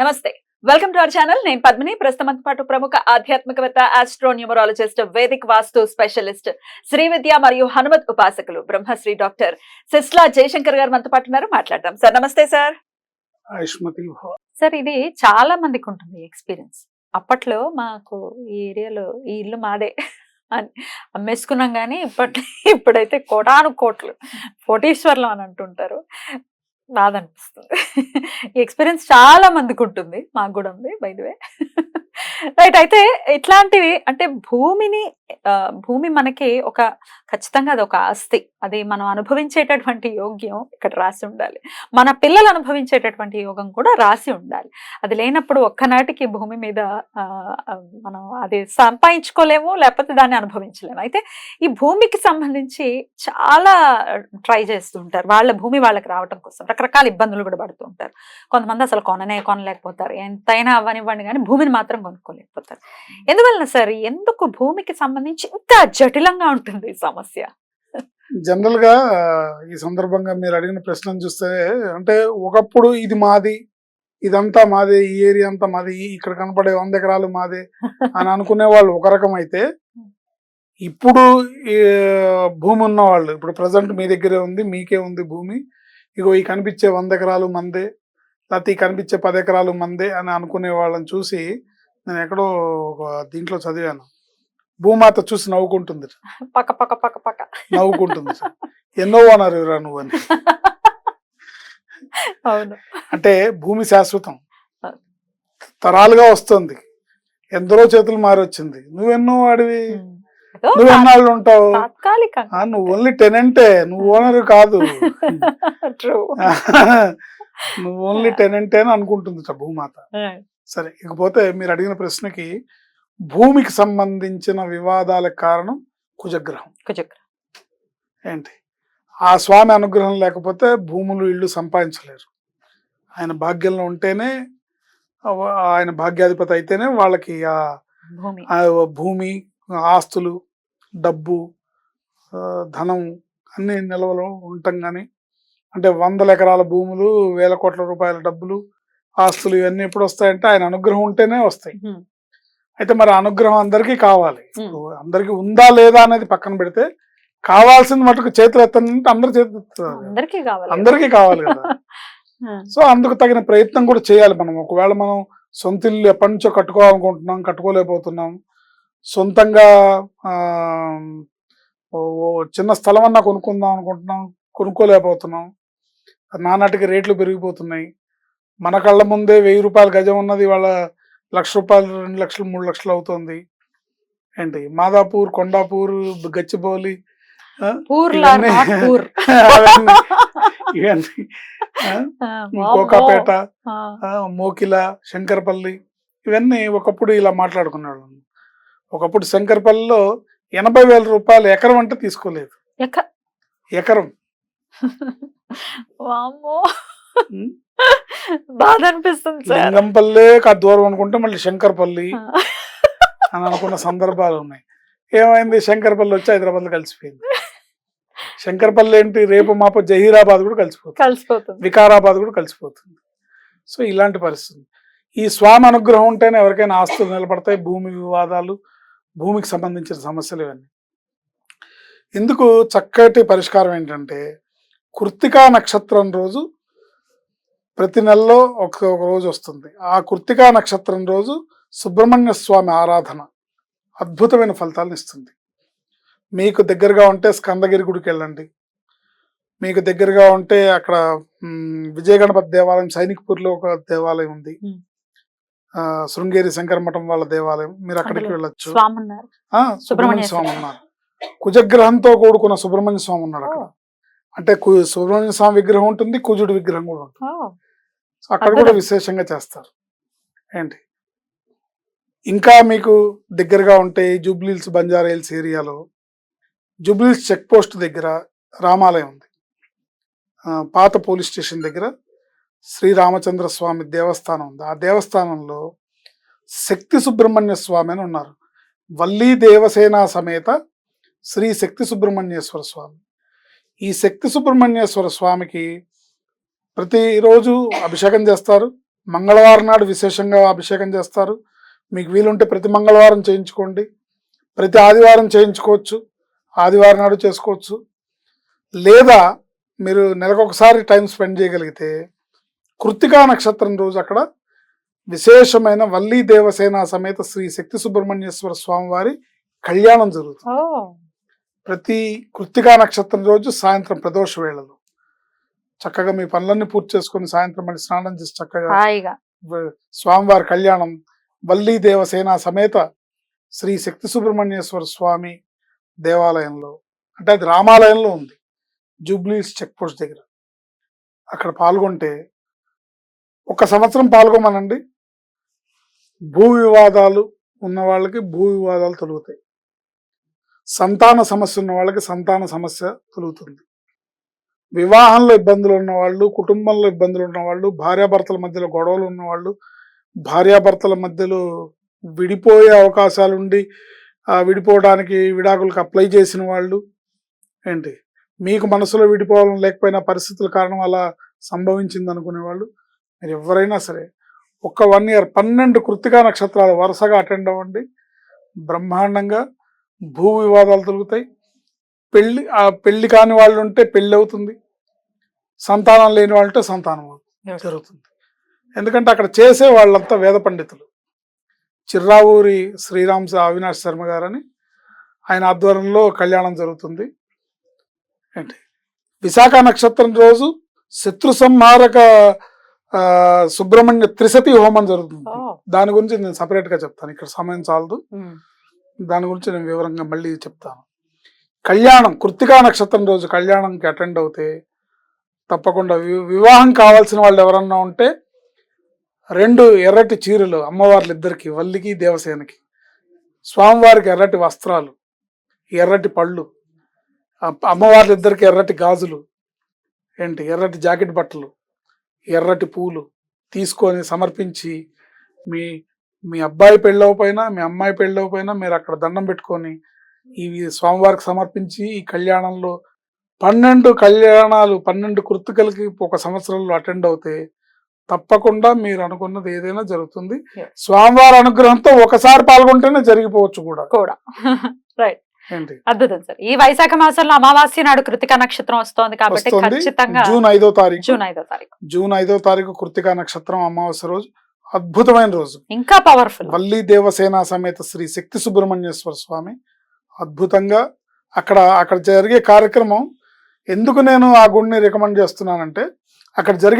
నమస్తే. Welcome to our channel. నేను పద్మిని. ప్రస్తుతం పాటు ప్రముఖ ఆధ్యాత్మికవేత్త, ఆస్ట్రోన్యూమరాలజిస్ట్, వేదిక్ వాస్తు స్పెషలిస్ట్, శ్రీ విద్య మరియు హనుమత్ ఉపాసకులు బ్రహ్మశ్రీ డాక్టర్ సిస్లా జయశంకర్ గారు మనతో పాటు ఉన్నారు. మాట్లాడదాం. సార్ నమస్తే సార్. సార్ ఇది చాలా మందికి ఉంటుంది ఎక్స్పీరియన్స్. అప్పట్లో మాకు ఈ ఏరియాలో ఈ ఇల్లు మాదే అని అమ్మేసుకున్నాం, కానీ ఇప్పుడైతే కోటాను కోట్లు కోటీశ్వర్లం అని అంటుంటారు. బాధ అనిపిస్తుంది. ఈ ఎక్స్పీరియన్స్ చాలా మందికి ఉంటుంది, మాకు కూడా ఉంది బై ది వే. రైట్. అయితే ఇట్లాంటివి అంటే భూమి మనకి ఒక ఖచ్చితంగా అది ఒక ఆస్తి. అది మనం అనుభవించేటటువంటి యోగ్యం ఇక్కడ రాసి ఉండాలి. మన పిల్లలు అనుభవించేటటువంటి యోగం కూడా రాసి ఉండాలి. అది లేనప్పుడు ఒక్కనాటికి భూమి మీద మనం అది సంపాదించుకోలేము, లేకపోతే దాన్ని అనుభవించలేము. అయితే ఈ భూమికి సంబంధించి చాలా ట్రై చేస్తూ ఉంటారు, వాళ్ళ భూమి వాళ్ళకి రావటం కోసం రకరకాల ఇబ్బందులు కూడా పడుతూ ఉంటారు. కొంతమంది అసలు కొనలేకపోతారు, ఎంతైనా అవ్వనివ్వండి కానీ భూమిని మాత్రం కొనుక్కోలేకపోతారు. ఎందువలన సార్, ఎందుకు భూమికి సంబంధించి ఇంత జటిలంగా ఉంటుంది ఈ సమస్య? జనరల్ గా ఈ సందర్భంగా మీరు అడిగిన ప్రశ్నను చూస్తే, అంటే ఒకప్పుడు ఇది మాది, ఇదంతా మాదే, ఈ ఏరియా అంతా మాది, ఇక్కడ కనపడే 100 ఎకరాలు మాదే అని అనుకునే వాళ్ళు ఒక రకం అయితే, ఇప్పుడు భూమి ఉన్న వాళ్ళు, ఇప్పుడు ప్రజెంట్ మీ దగ్గరే ఉంది, మీకే ఉంది భూమి, ఇగో ఈ కనిపించే 100 ఎకరాలు మందే, లేకపోతే ఈ కనిపించే 10 ఎకరాలు మందే అని అనుకునే వాళ్ళని చూసి నేను ఎక్కడో ఒక దీంట్లో చదివాను. భూమాత చూసి నవ్వుకుంటుంది, పక్క పక్క పక్క పక్క నవ్వుకుంటుంది. ఎన్నో అన్నారు రా నువ్వు అని. అవును. అంటే భూమి శాశ్వతం, తరాలుగా వస్తుంది, ఎందరో చేతులు మారొచ్చింది. నువ్వెన్నో వాడివి, నువ్వెన్నాళ్ళు ఉంటావు, నువ్వు ఓన్లీ టెనెంటే, నువ్వు ఓనర్ కాదు. నువ్వు ఓన్లీ టెనెంటే అని అనుకుంటుంది భూమాత. సరే, ఇకపోతే మీరు అడిగిన ప్రశ్నకి, భూమికి సంబంధించిన వివాదాలకు కారణం కుజగ్రహం. ఏంటి, ఆ స్వామి అనుగ్రహం లేకపోతే భూములు ఇళ్ళు సంపాదించలేరు. ఆయన భాగ్యంలో ఉంటేనే, ఆయన భాగ్యాధిపతి అయితేనే వాళ్ళకి ఆ భూమి, ఆస్తులు, డబ్బు, ధనం అన్ని నిల్వలో ఉండటం. కానీ అంటే 100 ఎకరాల భూములు, 1000 కోట్ల రూపాయల డబ్బులు, ఆస్తులు ఇవన్నీ ఎప్పుడు వస్తాయంటే ఆయన అనుగ్రహం ఉంటేనే వస్తాయి. అయితే మరి అనుగ్రహం అందరికీ కావాలి. అందరికీ ఉందా లేదా అనేది పక్కన పెడితే, కావాల్సింది మటుకు చేతులు ఎత్తానంటే అందరు చేతులు ఎత్తారు, అందరికీ కావాలి కదా. సో అందుకు తగిన ప్రయత్నం కూడా చేయాలి మనం. ఒకవేళ మనం సొంత ఇల్లు ఎప్పటి నుంచో కట్టుకోవాలనుకుంటున్నాం, కట్టుకోలేకపోతున్నాం, సొంతంగా చిన్న స్థలం అన్నా కొనుక్కుందాం అనుకుంటున్నాం, కొనుక్కోలేకపోతున్నాం, నానాటికి రేట్లు పెరిగిపోతున్నాయి. మన కళ్ళ ముందే 1000 రూపాయల గజం ఉన్నది వాళ్ళ 1,00,000 రూపాయలు, 2 లక్షలు, 3 లక్షలు అవుతుంది. ఏంటి, మాదాపూర్, కొండాపూర్, గచ్చిబౌలి, ఇవన్నీ కోకాపేట, మోకిల, శంకరపల్లి, ఇవన్నీ ఒకప్పుడు ఇలా మాట్లాడుకున్నాడు. ఒకప్పుడు శంకరపల్లిలో 80,000 రూపాయలు ఎకరం అంటే తీసుకోలేదు. ఎకరం బాధ అనిపిస్తుంది. లింగంపల్లి దూరం అనుకుంటే మళ్ళీ శంకరపల్లి అని అనుకున్న సందర్భాలు ఉన్నాయి. ఏమైంది, శంకరపల్లి వచ్చి హైదరాబాద్ లో కలిసిపోయింది. శంకరపల్లి ఏంటి, రేపు మాపో జహీరాబాద్ కూడా కలిసిపోతుంది, వికారాబాద్ కూడా కలిసిపోతుంది. సో ఇలాంటి పరిస్థితి. ఈ స్వామి అనుగ్రహం ఉంటేనే ఎవరికైనా ఆస్తులు నిలబడతాయి. భూమి వివాదాలు, భూమికి సంబంధించిన సమస్యలు ఇవన్నీ. ఇందుకు చక్కటి పరిష్కారం ఏంటంటే, కృత్తికా నక్షత్రం రోజు ప్రతి నెలలో ఒక రోజు వస్తుంది. ఆ కృత్తికా నక్షత్రం రోజు సుబ్రహ్మణ్య స్వామి ఆరాధన అద్భుతమైన ఫలితాలను ఇస్తుంది. మీకు దగ్గరగా ఉంటే స్కందగిరి గుడికి వెళ్ళండి. మీకు దగ్గరగా ఉంటే అక్కడ విజయ గణపతి దేవాలయం, సైనిక్పూర్లో ఒక దేవాలయం ఉంది, శృంగేరి శంకర మఠం వాళ్ళ దేవాలయం, మీరు అక్కడికి వెళ్ళొచ్చు. సుబ్రహ్మణ్య స్వామి ఉన్నారు, కుజగ్రహంతో కూడుకున్న సుబ్రహ్మణ్య స్వామి ఉన్నాడు అక్కడ. అంటే సుబ్రహ్మణ్య స్వామి విగ్రహం ఉంటుంది, కుజుడి విగ్రహం కూడా ఉంటుంది. అక్కడ కూడా విశేషంగా చేస్తారు. ఏంటి, ఇంకా మీకు దగ్గరగా ఉంటే జూబ్లీహిల్స్, బంజారా హిల్స్ ఏరియాలో జూబ్లీహిల్స్ చెక్ పోస్ట్ దగ్గర రామాలయం ఉంది. పాత పోలీస్ స్టేషన్ దగ్గర శ్రీరామచంద్ర స్వామి దేవస్థానం ఉంది. ఆ దేవస్థానంలో శక్తి సుబ్రహ్మణ్య స్వామి అని ఉన్నారు. వల్లీ దేవసేన సమేత శ్రీ శక్తి సుబ్రహ్మణ్యేశ్వర స్వామి. ఈ శక్తి సుబ్రహ్మణ్యేశ్వర స్వామికి ప్రతిరోజు అభిషేకం చేస్తారు, మంగళవారం నాడు విశేషంగా అభిషేకం చేస్తారు. మీకు వీలుంటే ప్రతి మంగళవారం చేయించుకోండి, ప్రతి ఆదివారం చేయించుకోవచ్చు, ఆదివారం నాడు చేసుకోవచ్చు. లేదా మీరు నెలకొకసారి టైం స్పెండ్ చేయగలిగితే కృత్తికా నక్షత్రం రోజు అక్కడ విశేషమైన వల్లీ దేవసేన సమేత శ్రీ శక్తి సుబ్రహ్మణ్యేశ్వర స్వామి వారి కళ్యాణం జరుగుతుంది. ప్రతి కృత్తికా నక్షత్రం రోజు సాయంత్రం ప్రదోష వేళలో చక్కగా మీ పనులన్నీ పూర్తి చేసుకుని సాయంత్రం మళ్ళీ స్నానం చేసి చక్కగా స్వామివారి కళ్యాణం వల్లీ దేవసేన సమేత శ్రీ శక్తి సుబ్రహ్మణ్యేశ్వర స్వామి దేవాలయంలో, అంటే అది రామాలయంలో ఉంది, జూబ్లీస్ చెక్ పోస్ట్ దగ్గర. అక్కడ పాల్గొంటే ఒక సంవత్సరం పాల్గొమనండి, భూ వివాదాలు ఉన్న వాళ్ళకి భూ వివాదాలు తొలుగుతాయి, సంతాన సమస్య ఉన్న వాళ్ళకి సంతాన సమస్య తొలుగుతుంది, వివాహంలో ఇబ్బందులు ఉన్నవాళ్ళు, కుటుంబంలో ఇబ్బందులు ఉన్నవాళ్ళు, భార్యాభర్తల మధ్యలో గొడవలు ఉన్నవాళ్ళు, భార్యాభర్తల మధ్యలో విడిపోయే అవకాశాలుండి విడిపోవడానికి విడాకులకు అప్లై చేసిన వాళ్ళు, ఏంటి మీకు మనసులో విడిపోవాలని లేకపోయినా పరిస్థితుల కారణం అలా సంభవించింది అనుకునే వాళ్ళు, మీరు ఎవరైనా సరే ఒక 1 year 12 కృత్తికా నక్షత్రాలు వరుసగా అటెండ్ అవ్వండి. బ్రహ్మాండంగా భూ వివాదాలు తొలుగుతాయి. పెళ్లి కాని వాళ్ళు ఉంటే పెళ్లి అవుతుంది, సంతానం లేని వాళ్ళు ఉంటే సంతానం జరుగుతుంది. ఎందుకంటే అక్కడ చేసే వాళ్ళంతా వేద పండితులు. చిర్రావూరి శ్రీరామ్ అవినాష్ శర్మ గారని ఆయన ఆధ్వర్యంలో కళ్యాణం జరుగుతుంది. ఏంటి విశాఖ నక్షత్రం రోజు శత్రు సంహారక సుబ్రహ్మణ్య త్రిశతి హోమం జరుగుతుంది. దాని గురించి నేను సపరేట్ గా చెప్తాను, ఇక్కడ సమయం చాలదు, దాని గురించి నేను వివరంగా మళ్ళీ చెప్తాను. కళ్యాణం కృత్తికా నక్షత్రం రోజు కళ్యాణంకి అటెండ్ అవుతే తప్పకుండా వివాహం కావాల్సిన వాళ్ళు ఎవరన్నా ఉంటే 2 ఎర్రటి చీరలు అమ్మవార్లిద్దరికి, వల్లికి దేవసేనకి, స్వామివారికి ఎర్రటి వస్త్రాలు, ఎర్రటి పళ్ళు, అమ్మవార్లిద్దరికి ఎర్రటి గాజులు, ఏంటి ఎర్రటి జాకెట్ బట్టలు, ఎర్రటి పూలు తీసుకొని సమర్పించి మీ అబ్బాయి పెళ్ళవపోయినా మీ అమ్మాయి పెళ్ళవపోయినా మీరు అక్కడ దండం పెట్టుకొని ఇవి స్వామివారికి సమర్పించి ఈ కళ్యాణంలో 12 కళ్యాణాలు 12 కృత్తికలకి ఒక సంవత్సరంలో అటెండ్ అవుతే తప్పకుండా మీరు అనుకున్నది ఏదైనా జరుగుతుంది. స్వామివారి అనుగ్రహంతో ఒకసారి పాల్గొంటేనే జరిగిపోవచ్చు కూడా. రైట్, అద్భుతం సార్. ఈ వైశాఖ మాసంలో అమావాస్య నాడు కృత్తికా నక్షత్రం వస్తోంది కాబట్టి ఖచ్చితంగా జూన్ 5వ తారీఖు కృత్తికా నక్షత్రం అమావాస్య రోజు అద్భుతమైన రోజు, ఇంకా పవర్ఫుల్. వల్లీ దేవసేన సమేత శ్రీ శక్తి సుబ్రహ్మణ్యేశ్వర స్వామి అద్భుతంగా అక్కడ జరిగే కార్యక్రమం. ఎందుకు నేను ఆ గుడిని రికమెండ్ చేస్తున్నానంటే అక్కడ జరిగే